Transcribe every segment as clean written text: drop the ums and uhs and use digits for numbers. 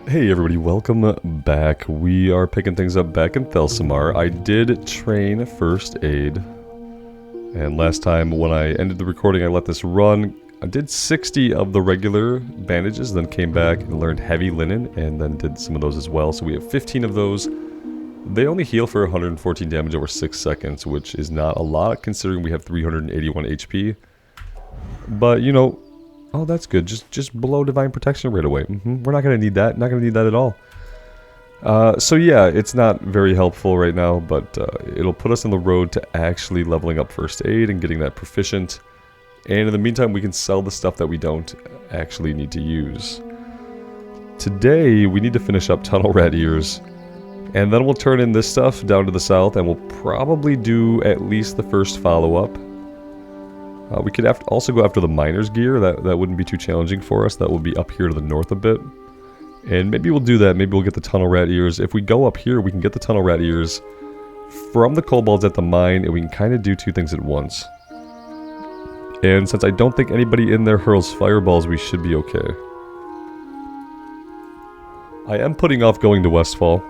Hey everybody, welcome back. We are picking things up back in Thelsamar. I did train first aid, and last time when I ended the recording I let this run. I did 60 of the regular bandages, then came back and learned heavy linen, and then did some of those as well. So we have 15 of those. They only heal for 114 damage over 6 seconds, which is not a lot considering we have 381 HP. But, you know, oh, that's good. Just below Divine Protection right away. We're not going to need that. Not going to need that at all. So yeah, it's not very helpful right now, but it'll put us on the road to actually leveling up First Aid and getting that proficient. And in the meantime, we can sell the stuff that we don't actually need to use. Today, we need to finish up Tunnel Rat Ears. And then we'll turn in this stuff down to the south, and we'll probably do at least the first follow-up. We could also go after the miner's gear. That wouldn't be too challenging for us. That will be up here to the north a bit. And maybe we'll do that. Maybe we'll get the Tunnel Rat Ears. If we go up here, we can get the Tunnel Rat Ears from the kobolds at the mine, and we can kind of do two things at once. And since I don't think anybody in there hurls fireballs, we should be okay. I am putting off going to Westfall.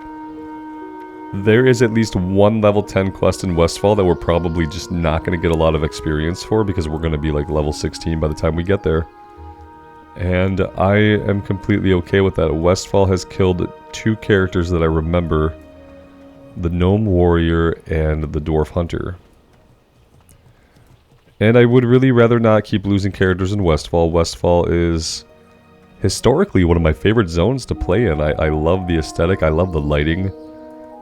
There is at least one level 10 quest in Westfall that we're probably just not going to get a lot of experience for because we're going to be like level 16 by the time we get there. And I am completely okay with that. Westfall has killed two characters that I remember. The Gnome Warrior and the Dwarf Hunter. And I would really rather not keep losing characters in Westfall. Westfall is historically one of my favorite zones to play in. I love the aesthetic, I love the lighting.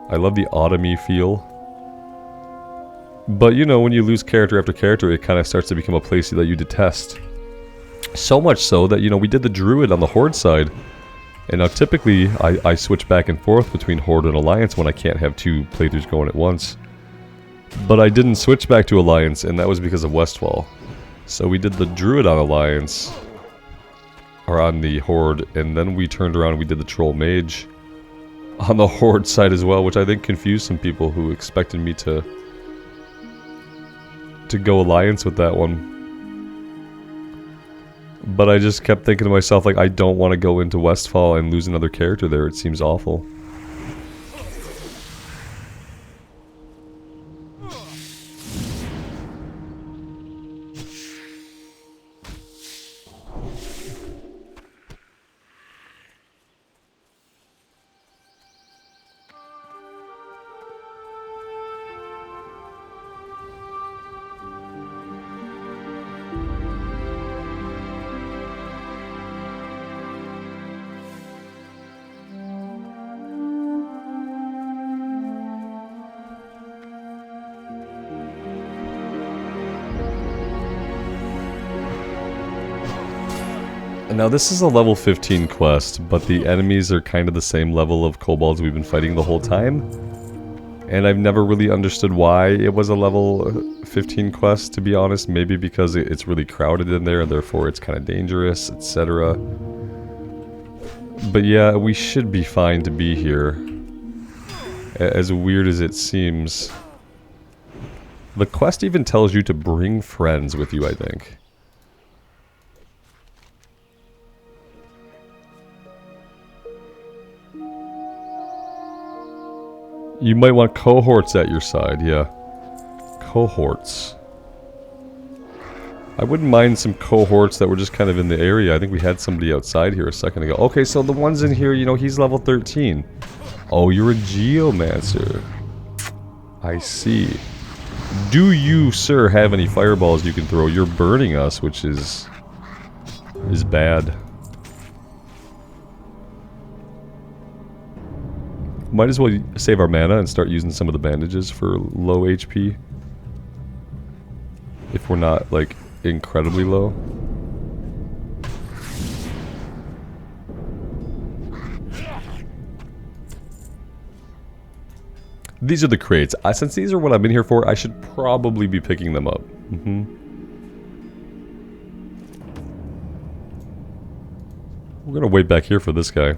I love the autumny feel. But you know, when you lose character after character, it kind of starts to become a place that you detest. So much so that, you know, we did the Druid on the Horde side. And now typically, I switch back and forth between Horde and Alliance when I can't have two playthroughs going at once. But I didn't switch back to Alliance, and that was because of Westfall. So we did the Druid on Alliance, or on the Horde, and then we turned around and we did the Troll Mage on the Horde side as well, which I think confused some people who expected me to go Alliance with that one. But I just kept thinking to myself, like, I don't want to go into Westfall and lose another character there. It seems awful. Now this is a level 15 quest, but the enemies are kind of the same level of kobolds we've been fighting the whole time. And I've never really understood why it was a level 15 quest, to be honest. Maybe because it's really crowded in there and therefore it's kind of dangerous, etc. But yeah, we should be fine to be here. As weird as it seems. The quest even tells you to bring friends with you, I think. You might want cohorts at your side, yeah. Cohorts. I wouldn't mind some cohorts that were just kind of in the area. I think we had somebody outside here a second ago. Okay, so the ones in here, you know, he's level 13. Oh, you're a Geomancer. I see. Do you, sir, have any fireballs you can throw? You're burning us, which is bad. Might as well save our mana and start using some of the bandages for low HP. If we're not, like, incredibly low. These are the crates. Since these are what I've been here for, I should probably be picking them up. We're gonna wait back here for this guy.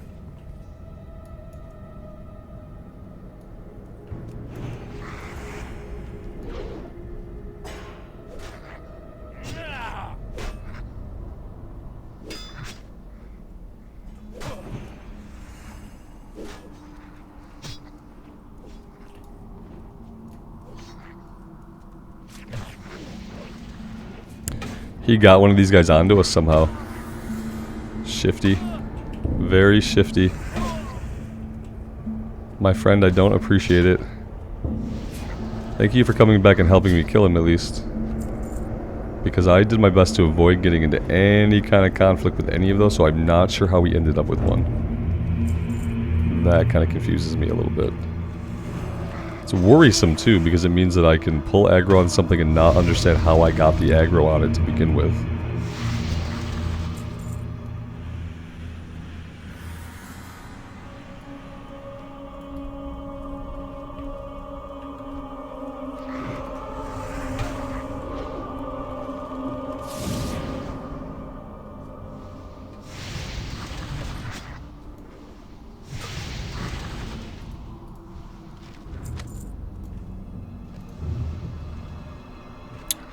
He got one of these guys onto us somehow. Shifty. Very shifty. My friend, I don't appreciate it. Thank you for coming back and helping me kill him at least. Because I did my best to avoid getting into any kind of conflict with any of those, so I'm not sure how we ended up with one. That kind of confuses me a little bit. It's worrisome too, because it means that I can pull aggro on something and not understand how I got the aggro on it to begin with.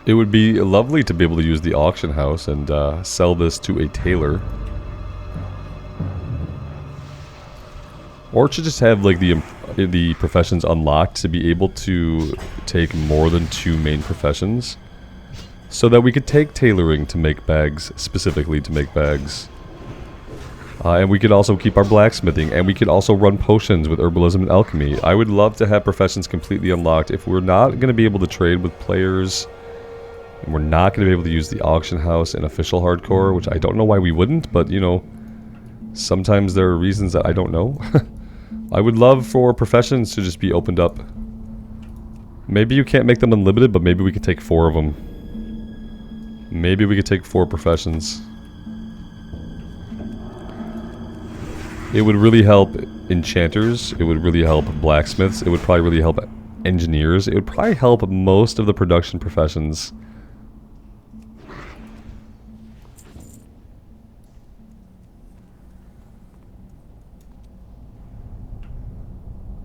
It would be lovely to be able to use the auction house and sell this to a tailor. Or to just have like the professions unlocked to be able to take more than 2 main professions. So that we could take tailoring to make bags, specifically to make bags. And we could also keep our blacksmithing, and we could also run potions with herbalism and alchemy. I would love to have professions completely unlocked. If we're not going to be able to trade with players, and we're not going to be able to use the auction house in official hardcore, which I don't know why we wouldn't, but you know, sometimes there are reasons that I don't know. I would love for professions to just be opened up. Maybe you can't make them unlimited, but maybe we could take 4 of them. Maybe we could take 4 professions. It would really help enchanters, it would really help blacksmiths, it would probably really help engineers, it would probably help most of the production professions.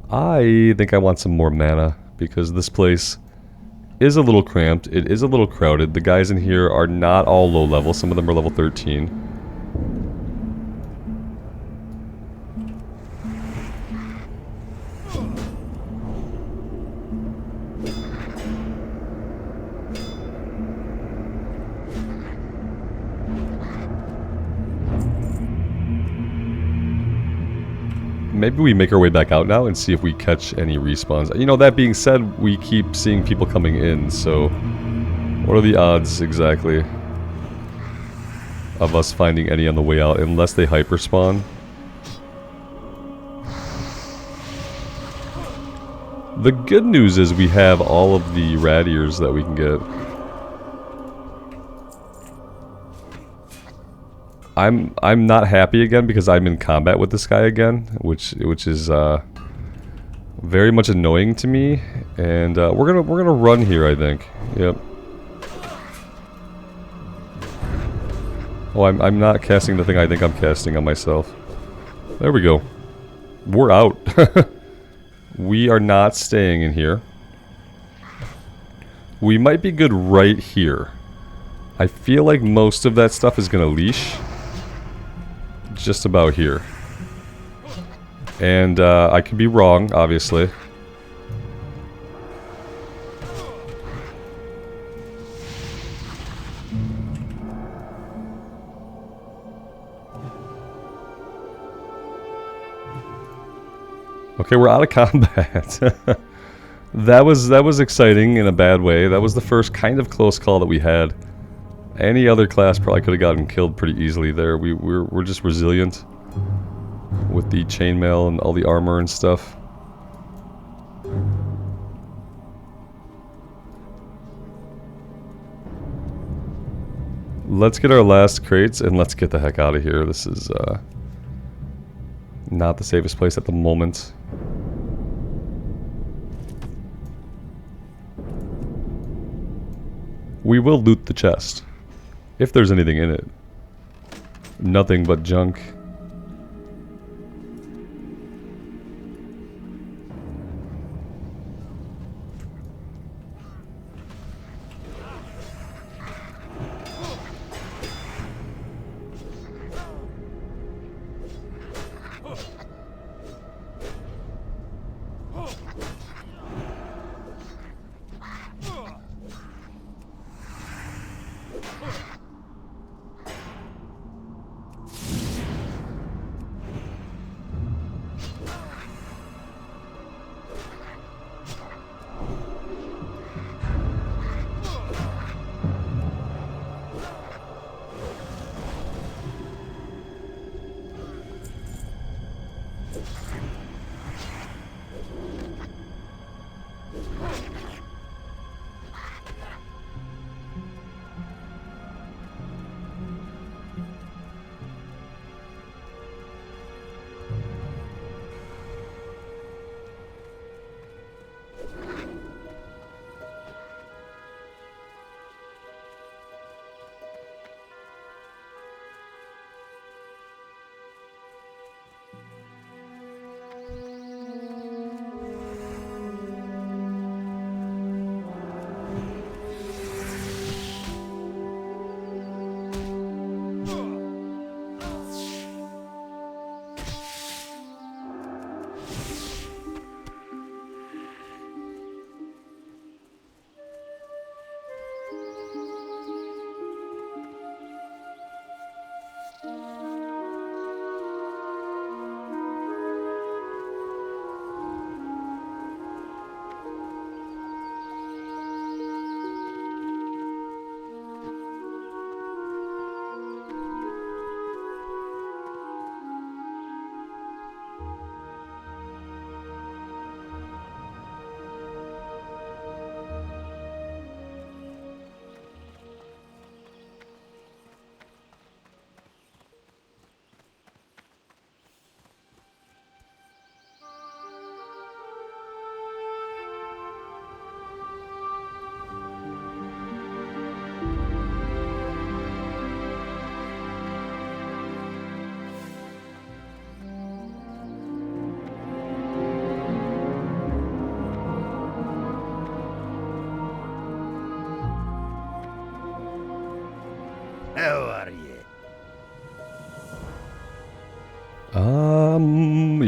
I think I want some more mana, because this place is a little cramped, it is a little crowded. The guys in here are not all low level, some of them are level 13. Maybe we make our way back out now and see if we catch any respawns. You know, that being said, we keep seeing people coming in, so what are the odds exactly of us finding any on the way out, unless they hyper spawn? The good news is we have all of the rat ears that we can get. I'm not happy again because I'm in combat with this guy again, which is very much annoying to me, and we're gonna run here, I think. Yep. Oh, I'm not casting the thing I think I'm casting on myself. There we go. We're out. We are not staying in here. We might be good right here. I feel like most of that stuff is gonna leash. Just about here. And I could be wrong, obviously. Okay, we're out of combat. That was exciting in a bad way. That was the first kind of close call that we had. Any other class probably could have gotten killed pretty easily there. We're just resilient with the chainmail and all the armor and stuff. Let's get our last crates and let's get the heck out of here. This is not the safest place at the moment. We will loot the chest. If there's anything in it. Nothing but junk.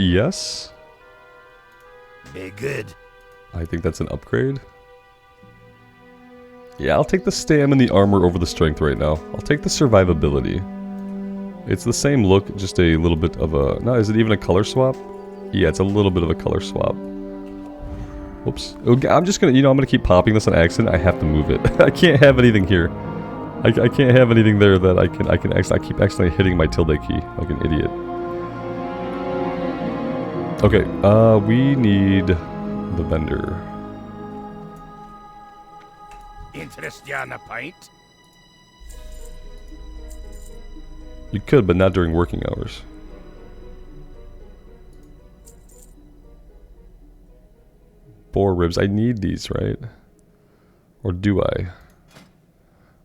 Yes. Be good. I think that's an upgrade. Yeah, I'll take the stam and the armor over the strength right now. I'll take the survivability. It's the same look, just a little bit of a... No, is it even a color swap? Yeah, it's a little bit of a color swap. Whoops. Okay, I'm just gonna, I'm gonna keep popping this on accident. I have to move it. I can't have anything here. I can't have anything there that I keep accidentally hitting my tilde key like an idiot. Okay, we need the vendor. Interest you on a pint? You could, but not during working hours. Boar ribs. I need these, right? Or do I?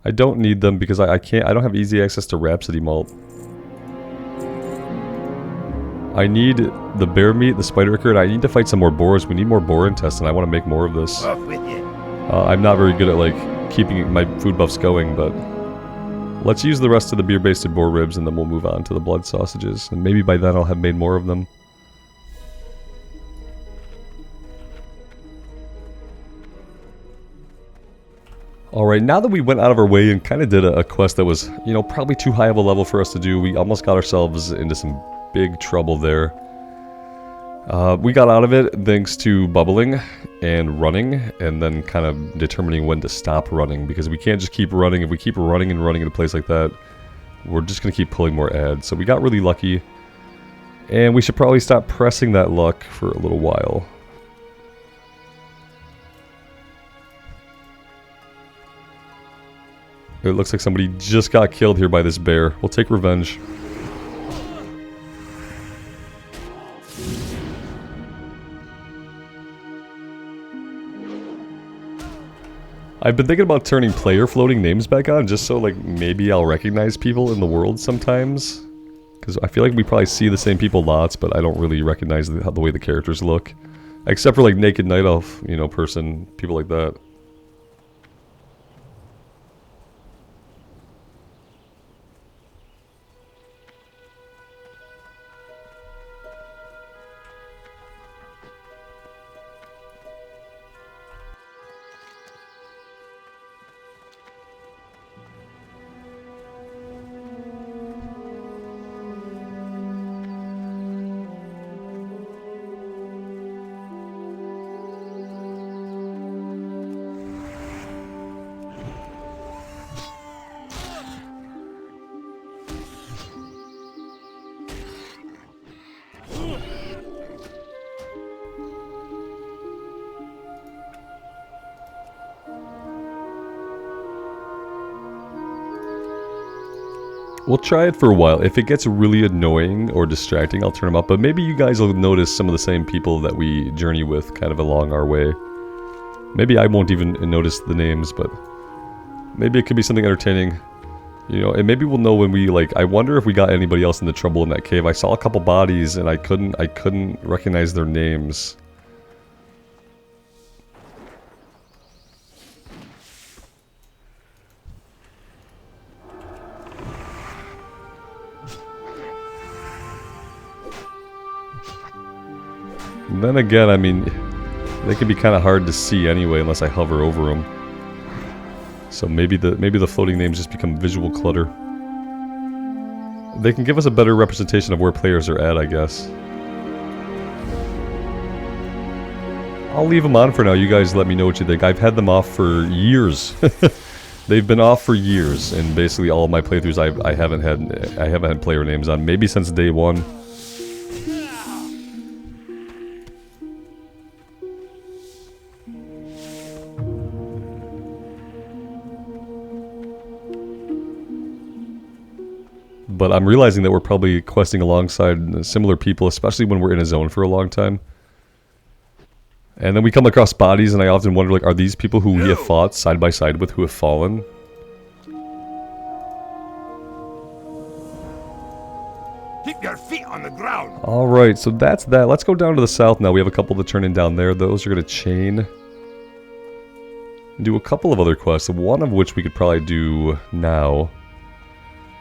I don't need them because I don't have easy access to Rhapsody Malt. I need the bear meat, the spider ichor, and I need to fight some more boars. We need more boar intestine. I want to make more of this. Off with you. I'm not very good at like keeping my food buffs going, but let's use the rest of the beer-basted boar ribs and then we'll move on to the blood sausages. And maybe by then I'll have made more of them. Alright, now that we went out of our way and kind of did a quest that was, probably too high of a level for us to do, we almost got ourselves into some big trouble there. We got out of it thanks to bubbling and running, and then kind of determining when to stop running, because we can't just keep running. If we keep running and running in a place like that, we're just going to keep pulling more ads. So we got really lucky, and we should probably stop pressing that luck for a little while. It looks like somebody just got killed here by this bear. We'll take revenge. I've been thinking about turning player floating names back on, just so like maybe I'll recognize people in the world sometimes. Because I feel like we probably see the same people lots, but I don't really recognize the way the characters look. Except for like Naked Night Elf, person, people like that. We'll try it for a while. If it gets really annoying or distracting, I'll turn them up. But maybe you guys will notice some of the same people that we journey with kind of along our way. Maybe I won't even notice the names, but maybe it could be something entertaining. And maybe we'll know when we, I wonder if we got anybody else into trouble in that cave. I saw a couple bodies and I couldn't recognize their names. Then again, I mean, they can be kind of hard to see anyway unless I hover over them. So maybe the floating names just become visual clutter. They can give us a better representation of where players are at, I guess. I'll leave them on for now. You guys let me know what you think. I've had them off for years. They've been off for years, and basically all of my playthroughs I haven't had player names on. Maybe since day one. But I'm realizing that we're probably questing alongside similar people, especially when we're in a zone for a long time. And then we come across bodies, and I often wonder, are these people who we have fought side by side with who have fallen? Keep your feet on the ground. Alright, so that's that. Let's go down to the south now. We have a couple to turn in down there. Those are going to chain. Do a couple of other quests, one of which we could probably do now.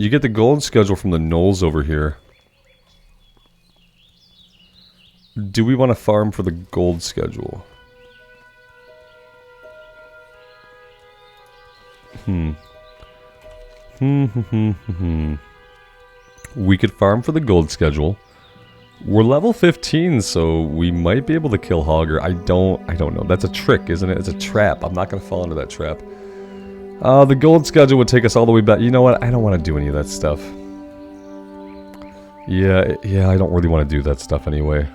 You get the gold schedule from the gnolls over here. Do we want to farm for the gold schedule? We could farm for the gold schedule. We're level 15, so we might be able to kill Hogger. I don't know. That's a trick, isn't it? It's a trap. I'm not going to fall into that trap. The gold schedule would take us all the way back. You know what? I don't want to do any of that stuff. Yeah, I don't really want to do that stuff anyway.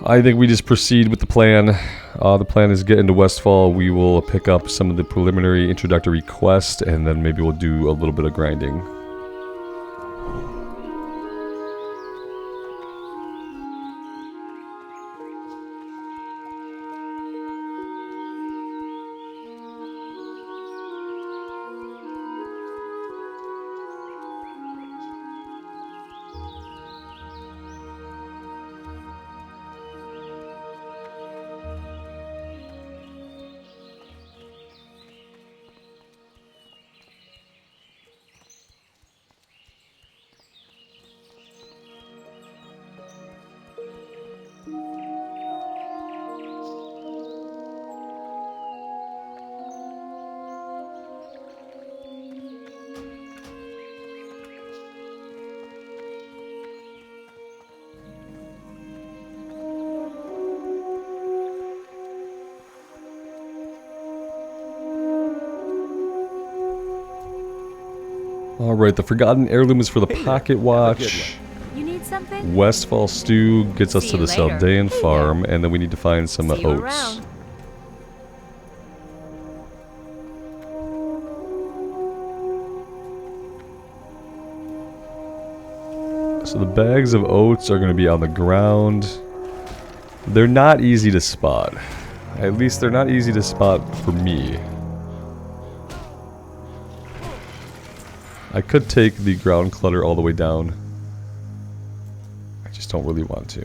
I think we just proceed with the plan. The plan is get into Westfall. We will pick up some of the preliminary introductory quests, and then maybe we'll do a little bit of grinding. Alright, the Forgotten Heirloom is for the Pocket Watch. You need something? Westfall Stew gets us See to the you later. Saldaean Hey farm, and then we need to find some See you oats. around. So the bags of oats are going to be on the ground. They're not easy to spot. At least they're not easy to spot for me. I could take the ground clutter all the way down. I just don't really want to.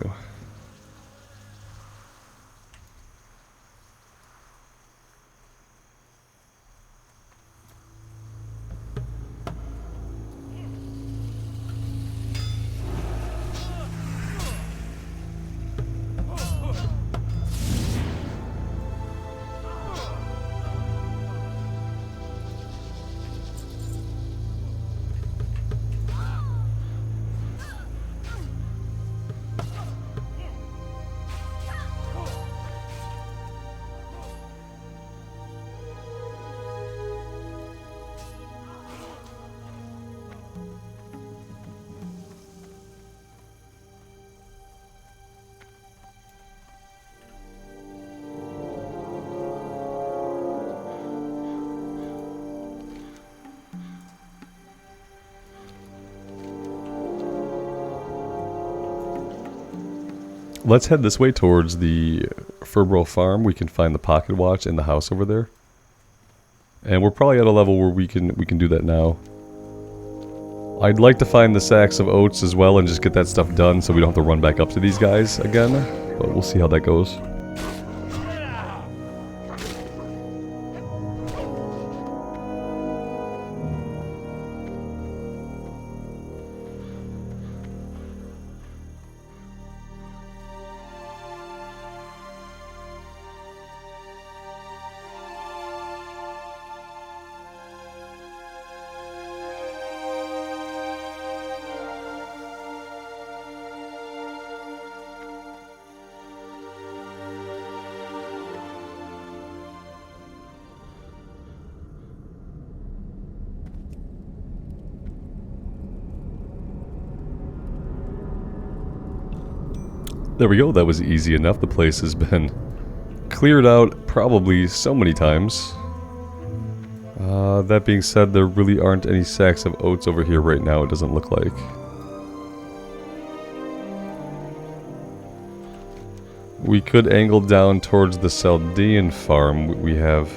Let's head this way towards the Furborough farm. We can find the pocket watch in the house over there. And we're probably at a level where we can do that now. I'd like to find the sacks of oats as well and just get that stuff done so we don't have to run back up to these guys again. But we'll see how that goes. There we go, that was easy enough. The place has been cleared out probably so many times. That being said, there really aren't any sacks of oats over here right now, it doesn't look like. We could angle down towards the Saldaean farm. We have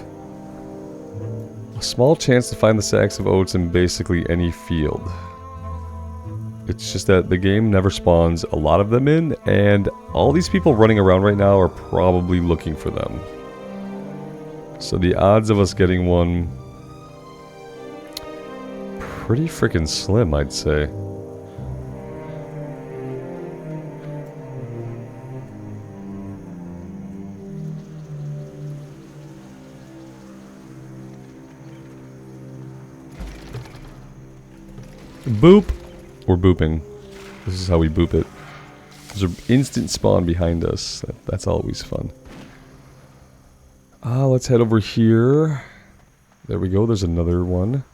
a small chance to find the sacks of oats in basically any field. It's just that the game never spawns a lot of them in, and all these people running around right now are probably looking for them. So the odds of us getting one pretty freaking slim, I'd say. Boop! We're booping. This is how we boop it. There's an instant spawn behind us. That's always fun. Let's head over here. There we go, there's another one.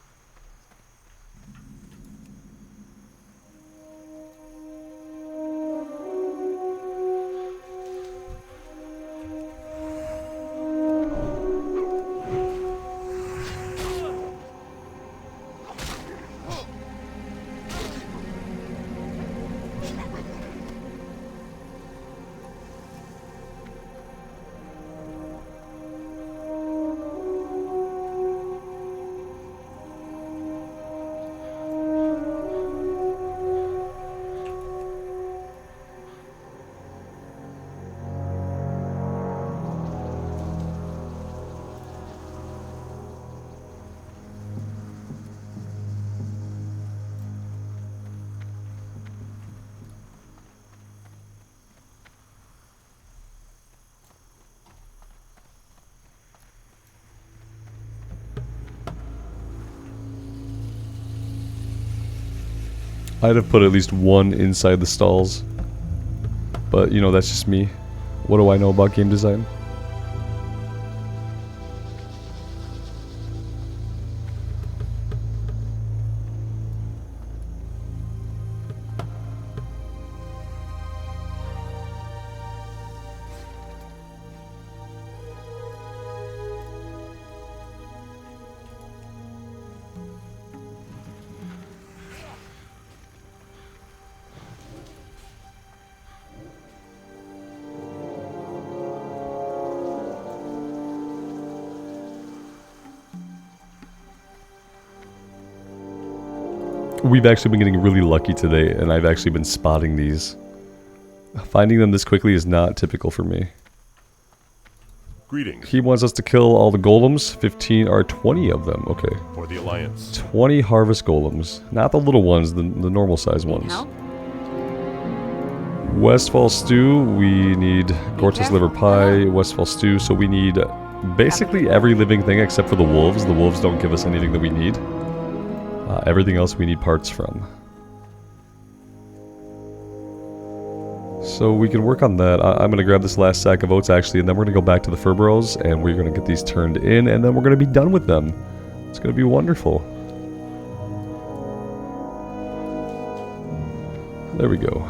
I'd have put at least one inside the stalls. But, you know, that's just me. What do I know about game design? We've actually been getting really lucky today, and I've actually been spotting these. Finding them this quickly is not typical for me. Greetings. He wants us to kill all the golems. 15 or 20 of them. Okay. For the Alliance. 20 harvest golems. Not the little ones, the normal size ones. Help? Westfall stew. We need Gorta's liver pie. Westfall stew. So we need basically every living thing except for the wolves. The wolves don't give us anything that we need. Everything else we need parts from. So we can work on that. I'm going to grab this last sack of oats actually, and then we're going to go back to the Furburrows, and we're going to get these turned in, and then we're going to be done with them. It's going to be wonderful. There we go.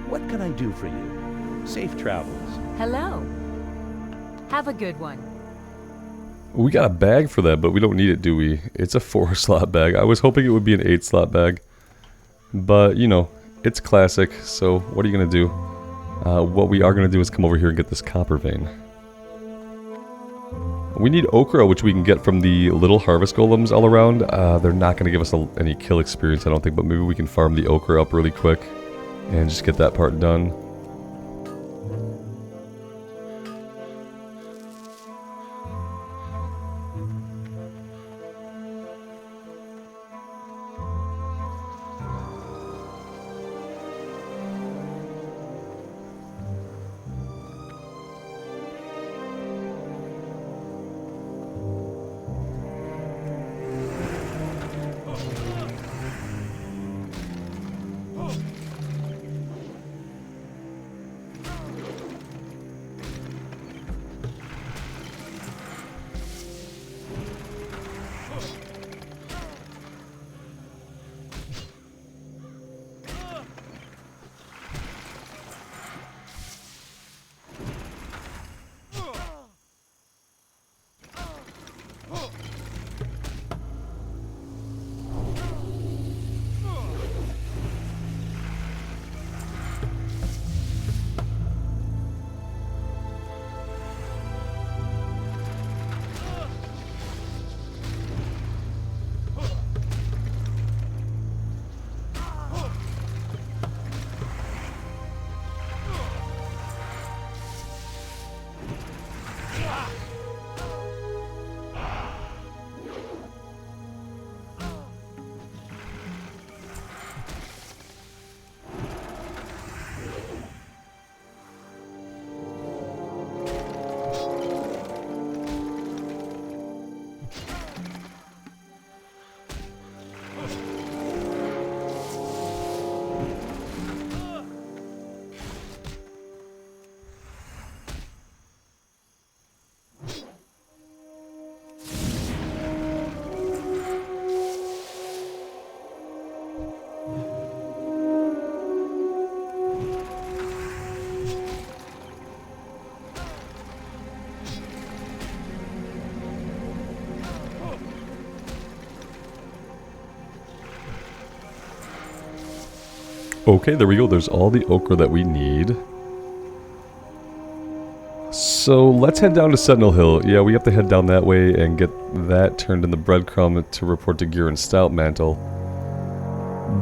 What can I do for you? Safe travels. Hello. Have a good one. We got a bag for that, but we don't need it, do we? It's a 4-slot bag. I was hoping it would be an 8-slot bag. But, you know, it's classic, so what are you going to do? What we are going to do is come over here and get this copper vein. We need okra, which we can get from the little harvest golems all around. They're not going to give us any kill experience, I don't think, but maybe we can farm the okra up really quick and just get that part done. Okay, there we go. There's all the ochre that we need. So let's head down to Sentinel Hill. Yeah, we have to head down that way and get that turned in the breadcrumb to report to Gear and Stout Mantle.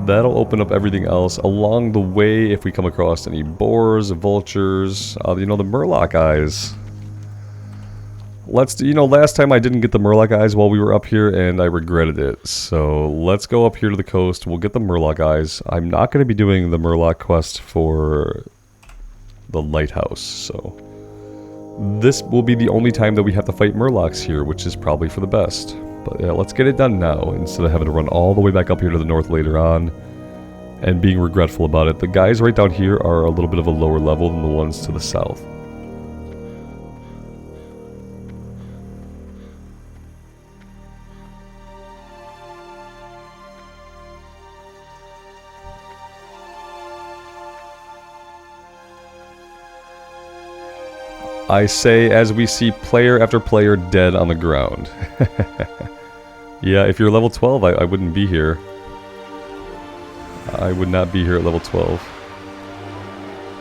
That'll open up everything else along the way if we come across any boars, vultures, you know, the Murloc eyes. Let's do, you know, last time I didn't get the Murloc eyes while we were up here and I regretted it. So let's go up here to the coast. We'll get the Murloc eyes. I'm not going to be doing the Murloc quest for the lighthouse, so this will be the only time that we have to fight Murlocs here, which is probably for the best. But yeah, let's get it done now, instead of having to run all the way back up here to the north later on, and being regretful about it. The guys right down here are a little bit of a lower level than the ones to the south. I say as we see player after player dead on the ground. Yeah, if you're level 12, I wouldn't be here. I would not be here at level 12.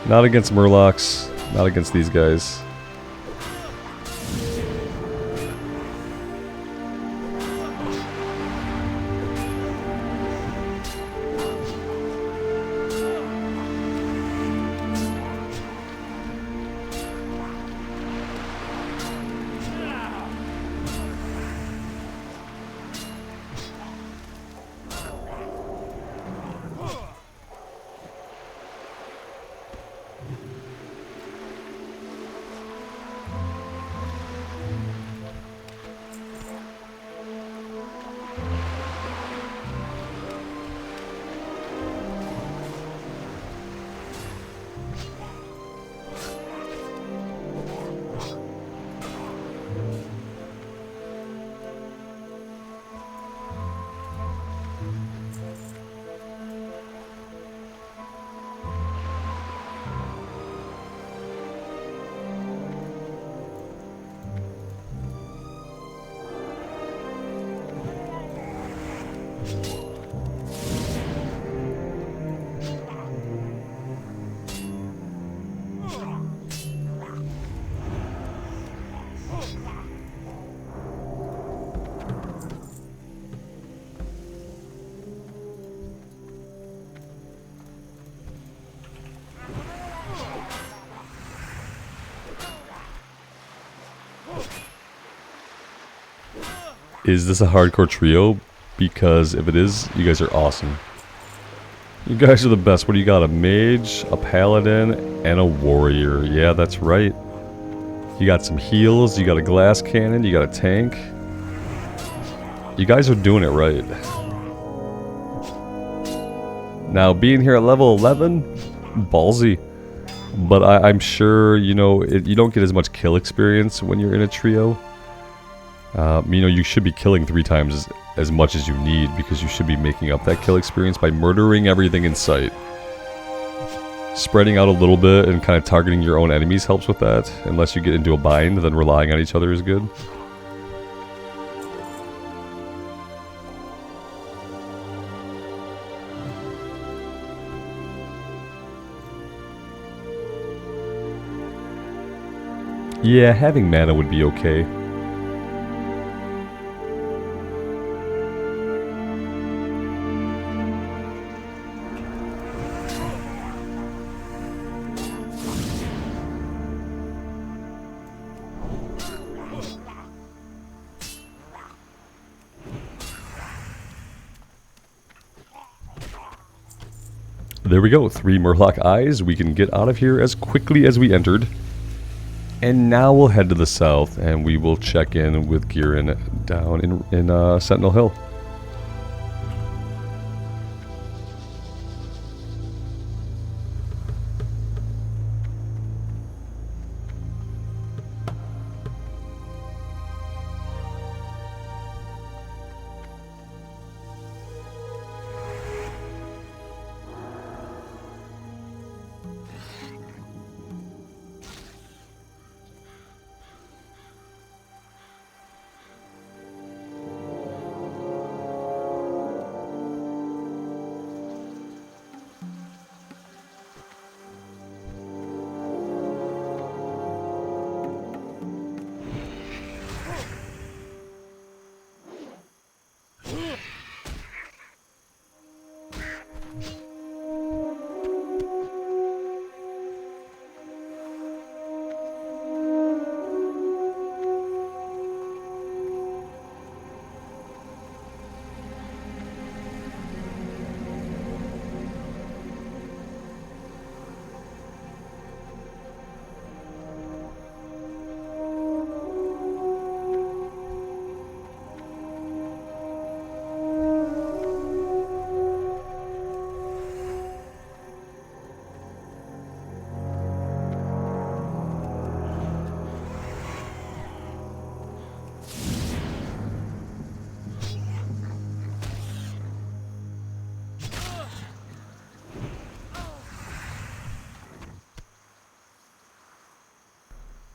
Not against Murlocs, not against these guys. Is this a hardcore trio? Because if it is, you guys are awesome. You guys are the best. What do you got? A mage, a paladin, and a warrior. Yeah, that's right. You got some heals, you got a glass cannon, you got a tank. You guys are doing it right. Now, being here at level 11, ballsy. But I'm sure, you know, you don't get as much kill experience when you're in a trio. You know, you should be killing 3 times as much as you need, because you should be making up that kill experience by murdering everything in sight. Spreading out a little bit and kind of targeting your own enemies helps with that. Unless you get into a bind, then relying on each other is good. Yeah, having mana would be okay. There we go, 3 Murloc eyes. We can get out of here as quickly as we entered. And now we'll head to the south and we will check in with Girin down in Sentinel Hill.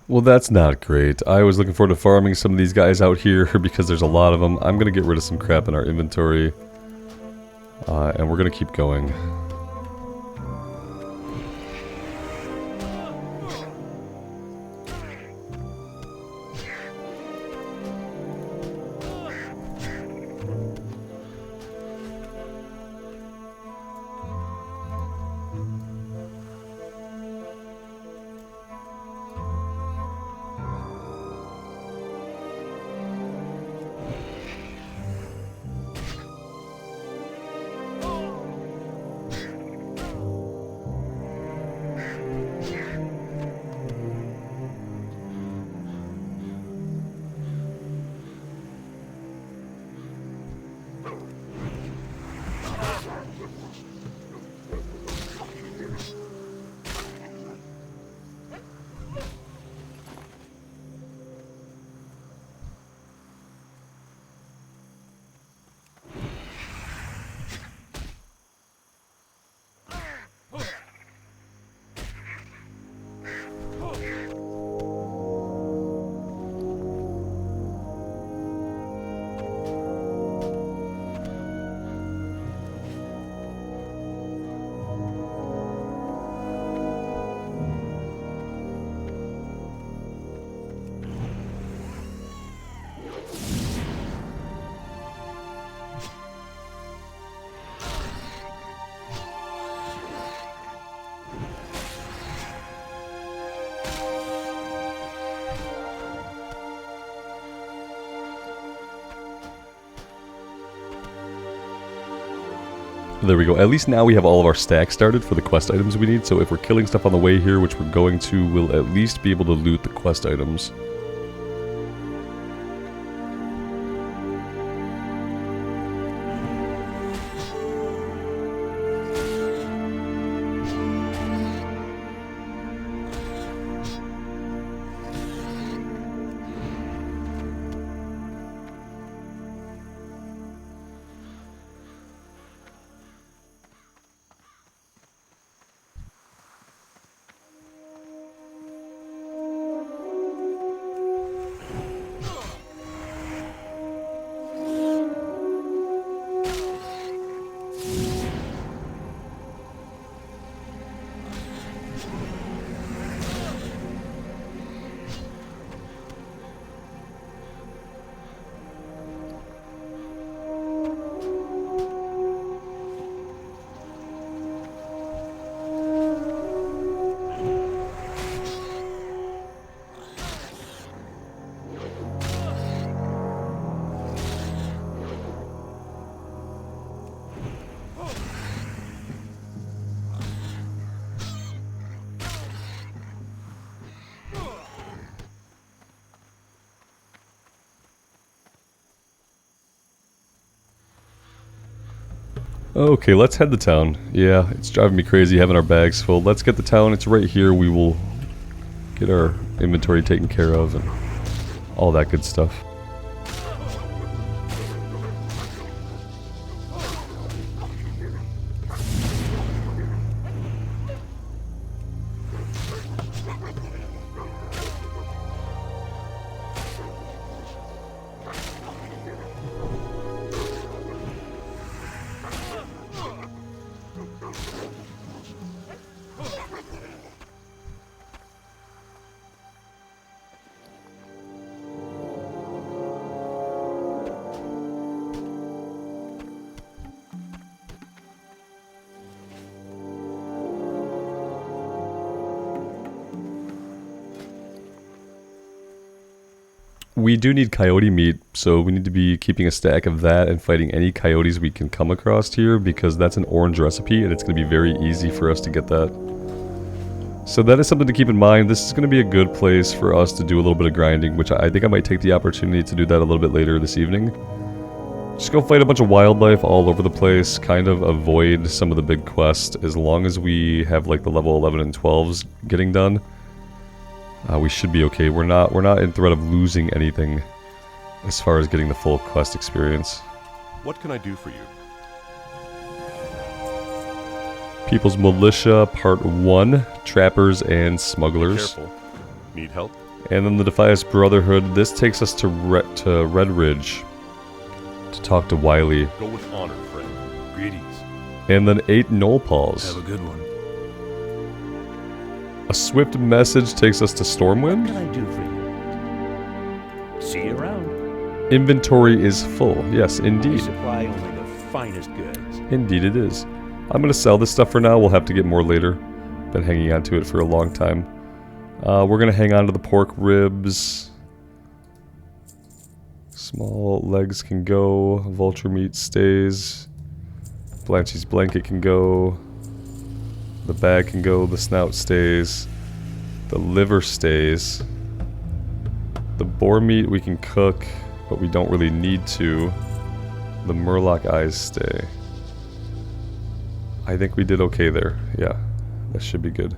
Well, that's not great. I was looking forward to farming some of these guys out here because there's a lot of them. I'm going to get rid of some crap in our inventory. And we're going to keep going. There we go. At least now we have all of our stacks started for the quest items we need, so if we're killing stuff on the way here, which we're going to, we'll at least be able to loot the quest items. Okay, let's head to town. Yeah, it's driving me crazy having our bags full. Let's get to town. It's right here. We will get our inventory taken care of and all that good stuff. We do need coyote meat, so we need to be keeping a stack of that and fighting any coyotes we can come across here, because that's an orange recipe and it's going to be very easy for us to get that. So that is something to keep in mind. This is going to be a good place for us to do a little bit of grinding, which I think I might take the opportunity to do that a little bit later this evening. Just go fight a bunch of wildlife all over the place, kind of avoid some of the big quests, as long as we have like the level 11 and 12s getting done. We should be okay. We're not in threat of losing anything as far as getting the full quest experience. What can I do for you? People's Militia Part 1, Trappers and Smugglers. Careful. Need help? And then the Defias Brotherhood. This takes us to Red Ridge to talk to Wiley. Go with honor, friend. Greetings. And then 8 Knoll Paws. Have a good one. A swift message takes us to What Stormwind. can I do for you? See you around. Inventory is full. Yes, We indeed. supply only the finest goods. Indeed it is. I'm going to sell this stuff for now. We'll have to get more later. Been hanging on to it for a long time. We're going to hang on to the pork ribs. Small legs can go. Vulture meat stays. Blanchie's blanket can go. The bag can go. The snout stays. The liver stays. The boar meat we can cook, but we don't really need to. The murloc eyes stay. I think we did okay there. Yeah, that should be good.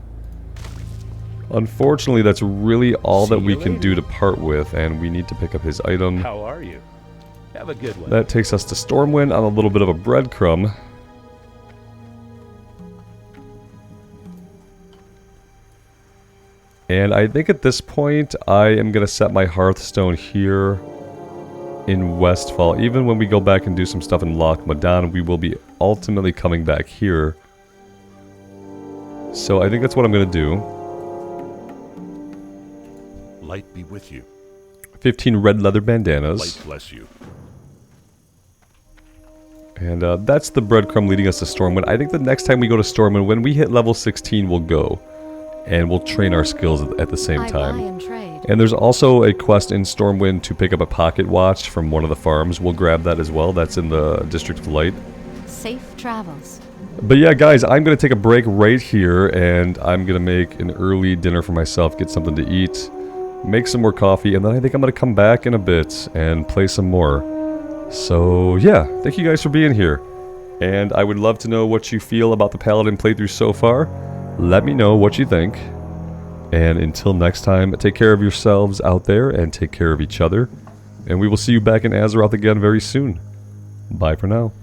Unfortunately, that's really all that we can do to part with, and we need to pick up his item. How are you? Have a good one. That takes us to Stormwind on a little bit of a breadcrumb. And I think at this point, I am going to set my Hearthstone here in Westfall. Even when we go back and do some stuff in Loch Modan, we will be ultimately coming back here. So I think that's what I'm going to do. Light be with you. 15 red leather bandanas. Light bless you. And that's the breadcrumb leading us to Stormwind. I think the next time we go to Stormwind, when we hit level 16, we'll go. And we'll train our skills at the same time. I buy and trade. And there's also a quest in Stormwind to pick up a pocket watch from one of the farms. We'll grab that as well. That's in the District of Light. Safe travels. But yeah, guys, I'm going to take a break right here, and I'm going to make an early dinner for myself, get something to eat, make some more coffee, and then I think I'm going to come back in a bit and play some more. So yeah, thank you guys for being here. And I would love to know what you feel about the Paladin playthrough so far. Let me know what you think. And until next time, take care of yourselves out there and take care of each other. And we will see you back in Azeroth again very soon. Bye for now.